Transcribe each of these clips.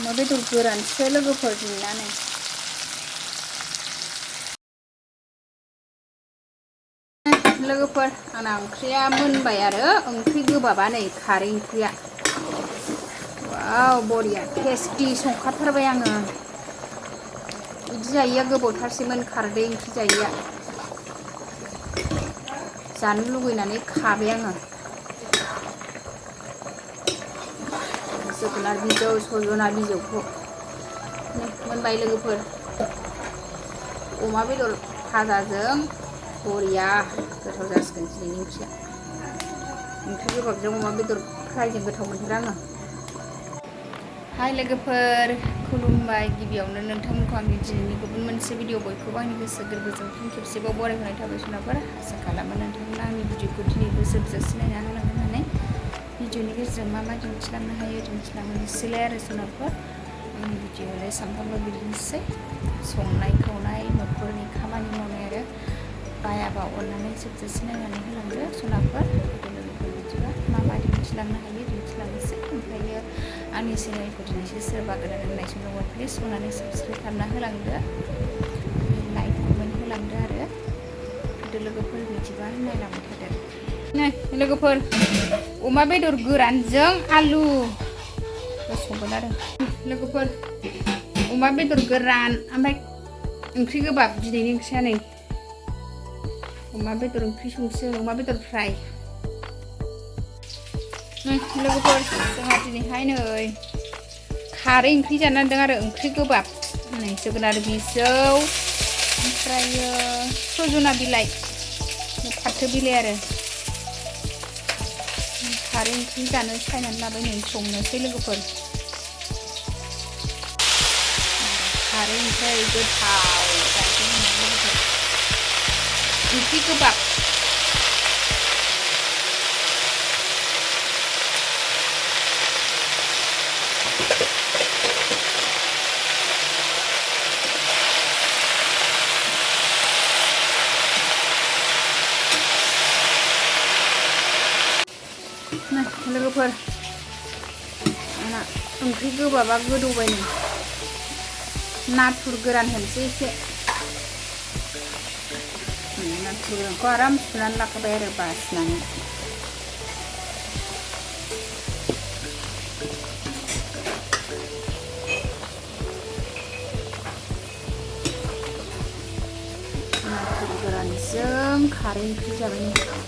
अमा बेदर गोरानसो लोगोफोर दिनानै लोगोफोर आंना ओंख्रिया मोनबाय आरो ओंख्रि गोबाबा नै खारै ओंख्रिया वाव बरिया टेस्टि संखाथारबाय आङो बिदि जायैया गोबावथारसैमोन खारदै ओंख्रि जायैया जानो लुगैनानै खाबाय आङो जोगोनार बिजौ सजना बिजौखौ मोनबाय लोगोफोर अमा बेदर भाजाजों बरिया गोथाव जासिगोन दिनैनि ओंख्रिया ओंख्रि गोबाबजों अमा बेदर फ्रायजों गोथाव मोनथारो आङो हाय लोगोफोर खुलुमबाय गिबियावनो नोंथांमोनखौ आंनि दिनैनि गुबुन मोनसे भिडिअ बयखौबो आंनि गोसो गोरबोजों फिन खेबसेबाव बरायहरनाय थाबाय सोनाफोर आसा खालामो नोंथांमोना आंनि भिडिअखौ दिनैबो जोबजासे नायना होलांगोन होननानै भिडिअनि गेजेरजों मा मा दिन्थिलांनो हायो दिन्थिलांनोसैलाय आरो सोनाफोर आंनि भिडिअआलाय सानफ्रामबो बिदिनोसै संनाय खावनाय न'खरनि खामानि मावनाय आरो बायाबा अननानै जोबजासे नायनानै होलांदो सोनाफोर बिदिबा मा मा दिन्थिलांनो हायो दिन्थिलांनोसै ओमफ्रायो आंनि चेनेलखौ दिनैसो सोरबा गोदान नायसं दङ प्लिज अननानै साबस्क्राइब खालामना होलांदो लाइक कमेन्ट होलांदो आरो लोगोफोर बिदिबा नायलांबाय थादो नै लोगोफोर अमा बेदर गोरानजों आलु संगोन आरो लोगोफोर अमा बेदर गोरान ओमफ्राय ओंख्रि गोबाब दिनैनि ओंख्रिया नै अमा बेदर ओंख्रि संसै अमा बेदर फ्राय लोगोफोर जोंहा दिनैहाय नै खारै ओंख्रि जानांदों आरो ओंख्रि गोबाब नै जोगोनार बिजौ ओमफ्रायो सजना बिलाइ फाथो बिलाइ आरो खारै ओंख्रि जानो सायनानै लाबाय नै संनोसै लोगोफोर खारै ओंख्रि गोथाव जासै लोगोफोर ओंख्रि गोबाब लोगोफोर आंना ओंख्रि गोबाबा गोदौबाय नै नाथुर गोरान होनोसै एसे नाथुर गोरानखौ आराम सुनानै लाखाबाय आरो बासिनानै नाथुर गोरानजों खारै ओंख्रि जाबाय नै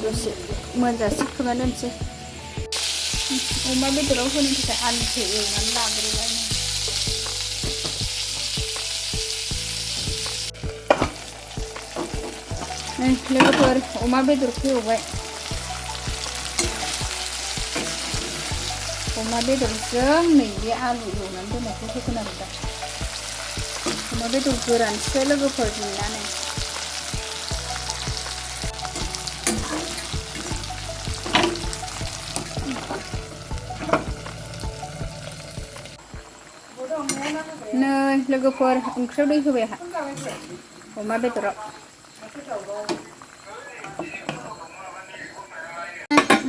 दसे मोनजासे खोबना दोनसै अमा बेदराव होनो थाखाय आलुखौ एवनानै लाग्रोबाय लोगोफोर अमा बेदरखौ एवबाय अमा बेदरजों नैबे आलु एवनानै दोननायखौ होगोन आरो दा अमा बेदर गोरानसो लोगोफोर दिनानै नै लोगोफोर ओंख्रियाव दै होबाय आंहा अमा बेदराव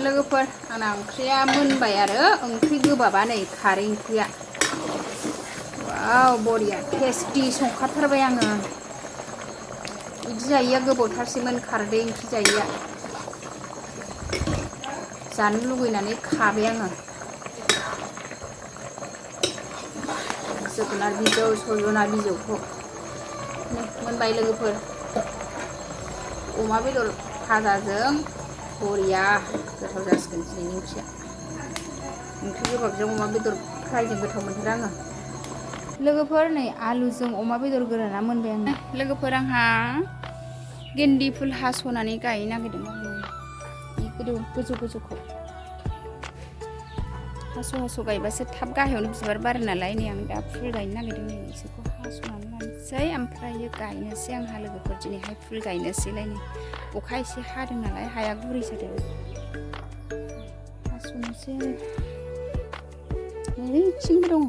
लोगोफोर आंना ओंख्रिया मोनबाय आरो ओंख्रि गोबाबा नै खारै ओंख्रिया वाव बरिया टेस्टि संखाथारबाय आङो बिदि जायैया गोबावथारसैमोन खारदै ओंख्रि जायैया जानो लुगैनानै खाबाय आङो जोगोनार बिजौ सजना बिजौखौ मोनबाय लोगोफोर अमा बेदर भाजाजों बरिया गोथाव जासिगोन दिनैनि ओंख्रिया ओंख्रि गोबाबजों अमा बेदर फ्रायजों गोथाव मोनथारो आङो लोगोफोर नै आलुजों अमा बेदर गोराना मोनबाय आंना लोगोफोर आंहा गेन्दि फुल हास'नानै गायनो नागिरदों आङो गोजौ गोजौखौ हास' गायबासो थाब गाहायावनो बिबार बारो नालाय नै आं दा फुल गायनो नागिरदों नै बिसोरखौ हास'नानै लानोसै ओमफ्रायो गायनोसै आंहा लोगोफोर दिनैहाय फुल गायनोसैलाय नै अखा एसे हादों नालाय हाया गुरै जादों हास'नोसै ओरैथिंबो दं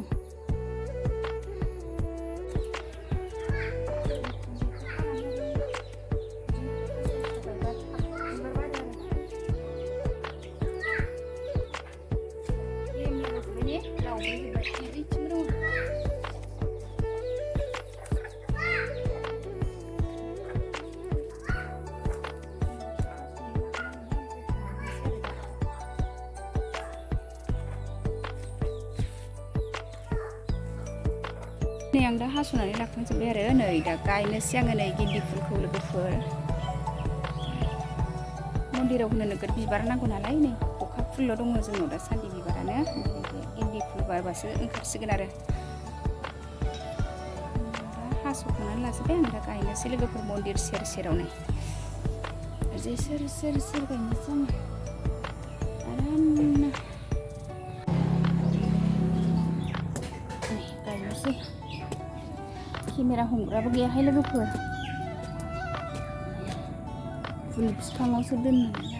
नै आं दा हास'नानै लाखांजोब्बाय आरो नै दा गायनोसै आङो नै गेन्दि फुलखौ लोगोफोर मन्दिराव होनो नोगोद बिबार नांगौ नालाय नै अखा फुलल' दङ जोंनाव दा सान्दि बिबारानो गेन्दि फुल बारबासो ओंखारसिगोन आरो दा हास'खांनानै लाजोब्बाय आं दा गायनोसै लोगोफोर मन्दिर सेर सेराव नै ओरैजाय सेर सेर गायनोसै आङो आरामनो गायनोसै केमेरा हमग्राबो गैयाहाय लोगोफोर फुल बिफाङावसो दोननानै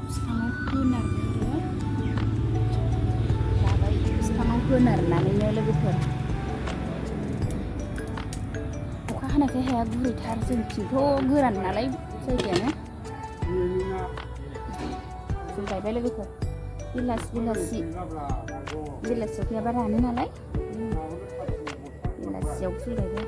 बिफाङाव होनारनो दाबायदि बिफाङाव होनारनानैनो लोगोफोर अखा हानायखाय हाया गुरैथार जोंथिंथ' गोरान नालाय जायगायानो फुल गायबाय लोगोफोर बेलासियाव गैयाबा रानो नालाय बेलासियाव फुल गायबाय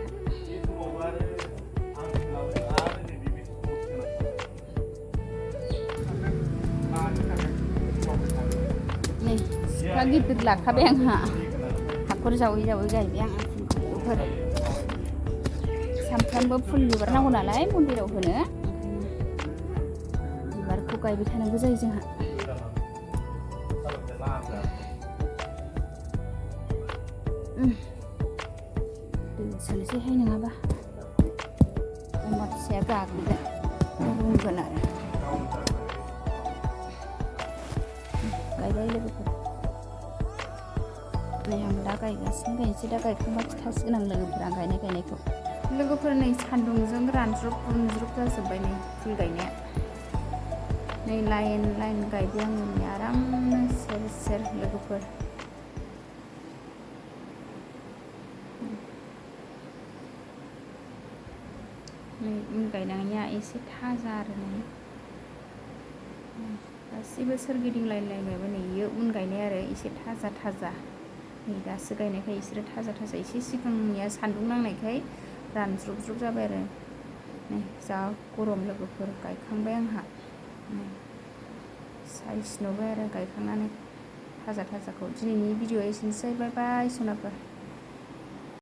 नै सिखा गिदिर लाखाबाय आंहा हाखर जावै जावै गायबाय आं फुलखौफोर सामफ्रामबो फुल बिबार नांगौ नालाय मन्दिराव होनो बिबारखौ गायबाय थानांगौ जायो जोंहा दोनसोनोसैहाय नङाबा अमा फिसाया गाग्लिगोन रुंगोन आरो गायबाय लोगोफोर नै आं दा गायनोसै दा गायखांबा खिथासिगोन आं लोगोफोरा गायनायखौ लोगोफोर नै सान्दुंजों रानज्रब रुंज्रुब जाजोब्बाय नै फुल गायनाया नै लाइन गायबाय आङो नै आरामनो सेर लोगोफोर नै उन गायनाया एसे थाजा आरो नै गासिबो सोरगिदिं लाइन गायबाय नै इयो उन गायनाय आरो एसे थाजा नै दासो गायनायखाय इसोरो थाजा एसे सिगांनिया सान्दुं नांनायखाय रानज्रब जाबाय आरो नै जा गरम लोगोफोर गायखांबाय आंहा साइज नुबाय आरो गायखांनानै थाजाखौ दिनैनि भिडिअ एसेनोसै बाय बाय सनाफोर।